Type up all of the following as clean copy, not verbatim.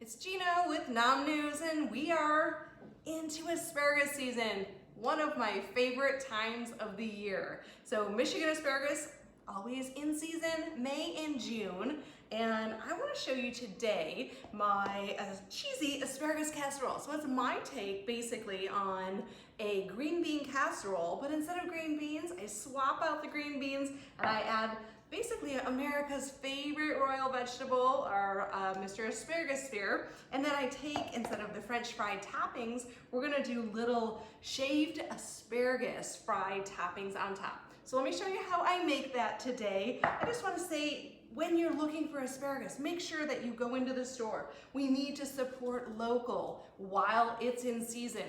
It's Gina with Nom News, and we are into asparagus season, one of my favorite times of the year. So Michigan asparagus, always in season, May and June. And I want to show you today my cheesy asparagus casserole. So it's my take basically on a green bean casserole, but instead of green beans, I swap out the green beans and I add basically America's favorite royal vegetable, our Mr. Asparagus Spear. And then I take, instead of the French fried toppings, we're gonna do little shaved asparagus fried toppings on top. So let me show you how I make that today. I just wanna say, when you're looking for asparagus, make sure that you go into the store. We need to support local while it's in season.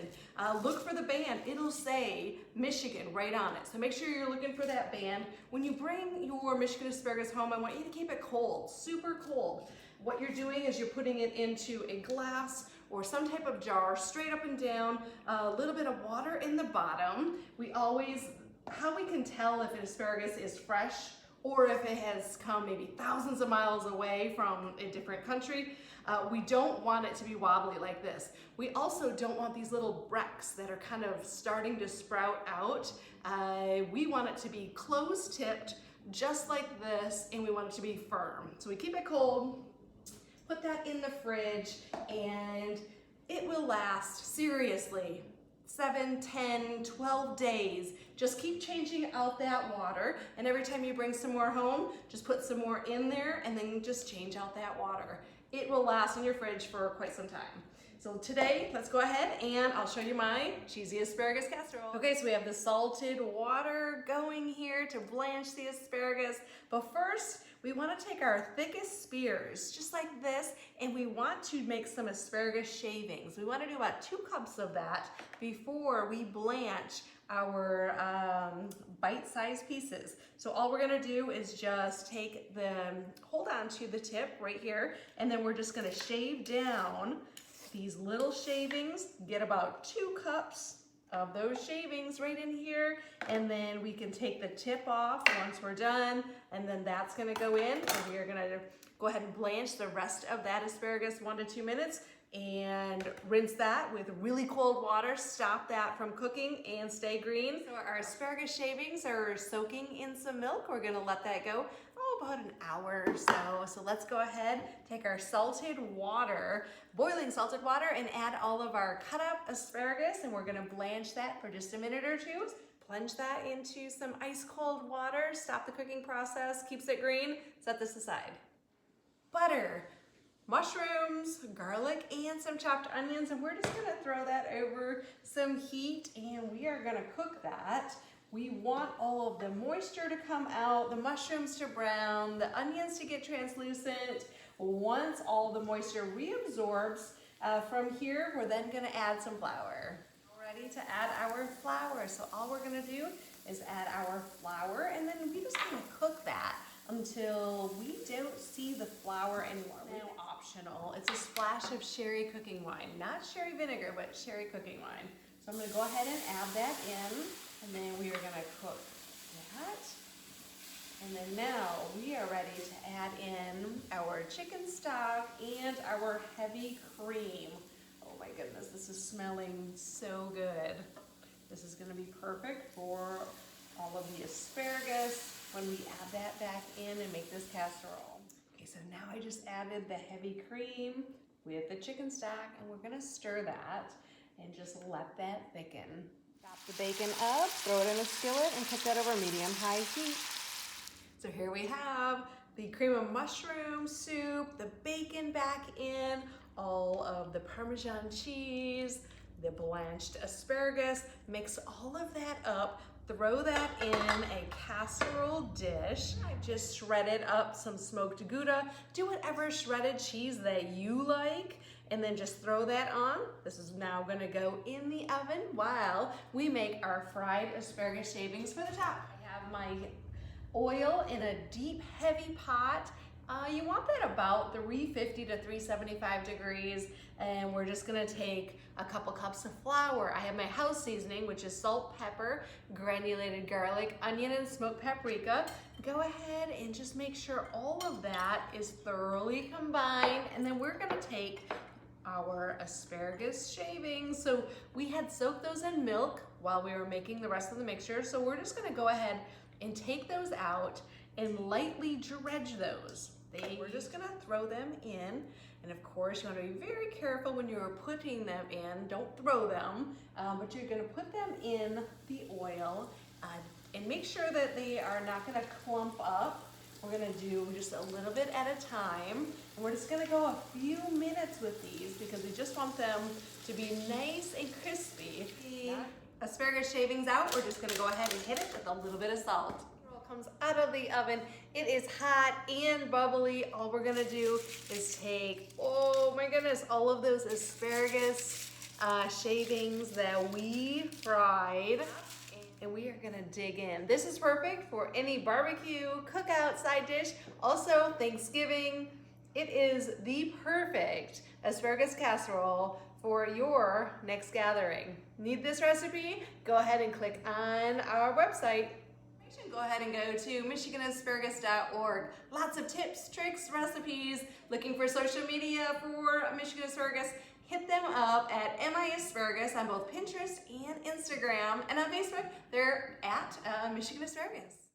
Look for the band. It'll say Michigan right on it. So make sure you're looking for that band. When you bring your Michigan asparagus home, I want you to keep it cold, super cold. What you're doing is you're putting it into a glass or some type of jar, straight up and down, a little bit of water in the bottom. How we can tell if an asparagus is fresh or if it has come maybe thousands of miles away from a different country, we don't want it to be wobbly like this. We also don't want these little brecks that are kind of starting to sprout out. We want it to be close-tipped, just like this, and we want it to be firm. So we keep it cold, put that in the fridge, and it will last, seriously, 7, 10, 12 days. Just keep changing out that water, and every time you bring some more home, just put some more in there and then just change out that water. It will last in your fridge for quite some time. So today, let's go ahead and I'll show you my cheesy asparagus casserole. Okay, so we have the salted water going here to blanch the asparagus. But first, we want to take our thickest spears, just like this, and we want to make some asparagus shavings. We want to do about 2 cups of that before we blanch our bite-sized pieces. So all we're gonna do is just hold on to the tip right here, and then we're just gonna shave down these little shavings, get about 2 cups of those shavings right in here, and then we can take the tip off once we're done, and then that's gonna go in, and we are gonna go ahead and blanch the rest of that asparagus 1 to 2 minutes and rinse that with really cold water, stop that from cooking and stay green. So our asparagus shavings are soaking in some milk. We're gonna let that go, about an hour or so. So let's go ahead, take our salted water, boiling salted water, and add all of our cut up asparagus, and we're gonna blanch that for just a minute or 2. Plunge that into some ice cold water, stop the cooking process, keeps it green, set this aside. Butter, mushrooms, garlic, and some chopped onions, and we're just gonna throw that over some heat, and we are gonna cook that. We want all of the moisture to come out, the mushrooms to brown, the onions to get translucent. Once all the moisture reabsorbs from here, we're then gonna add some flour. We're ready to add our flour. So all we're gonna do is add our flour, and then we just gonna cook that until we don't see the flour anymore. Now optional, it's a splash of sherry cooking wine. Not sherry vinegar, but sherry cooking wine. So I'm gonna go ahead and add that in, and then we are gonna cook that. And then now we are ready to add in our chicken stock and our heavy cream. Oh my goodness, this is smelling so good. This is gonna be perfect for all of the asparagus when we add that back in and make this casserole. Okay, so now I just added the heavy cream with the chicken stock, and we're gonna stir that and just let that thicken. Chop the bacon up, throw it in a skillet, and cook that over medium-high heat. So here we have the cream of mushroom soup, the bacon back in, all of the Parmesan cheese, the blanched asparagus. Mix all of that up, throw that in a casserole dish. I just shredded up some smoked Gouda. Do whatever shredded cheese that you like, and then just throw that on. This is now gonna go in the oven while we make our fried asparagus shavings for the top. I have my oil in a deep, heavy pot. You want that about 350 to 375 degrees, and we're just gonna take a couple cups of flour. I have my house seasoning, which is salt, pepper, granulated garlic, onion, and smoked paprika. Go ahead and just make sure all of that is thoroughly combined, and then we're gonna take our asparagus shavings. So we had soaked those in milk while we were making the rest of the mixture, so we're just gonna go ahead and take those out and lightly dredge those. We're just gonna throw them in, and of course you want to be very careful when you're putting them in. Don't throw them, but you're gonna put them in the oil and make sure that they are not gonna clump up. We're gonna do just a little bit at a time, and we're just gonna go a few minutes with these because we just want them to be nice and crispy. The asparagus shavings out, we're just gonna go ahead and hit it with a little bit of salt. Comes out of the oven. It is hot and bubbly. All we're gonna do is take, oh my goodness, all of those asparagus shavings that we fried, and we are gonna dig in. This is perfect for any barbecue, cookout, side dish. Also, Thanksgiving. It is the perfect asparagus casserole for your next gathering. Need this recipe? Go ahead and click on our website. Go ahead and go to michiganasparagus.org. Lots of tips, tricks, recipes. Looking for social media for Michigan Asparagus? Hit them up at MI Asparagus on both Pinterest and Instagram. And on Facebook, they're at Michigan Asparagus.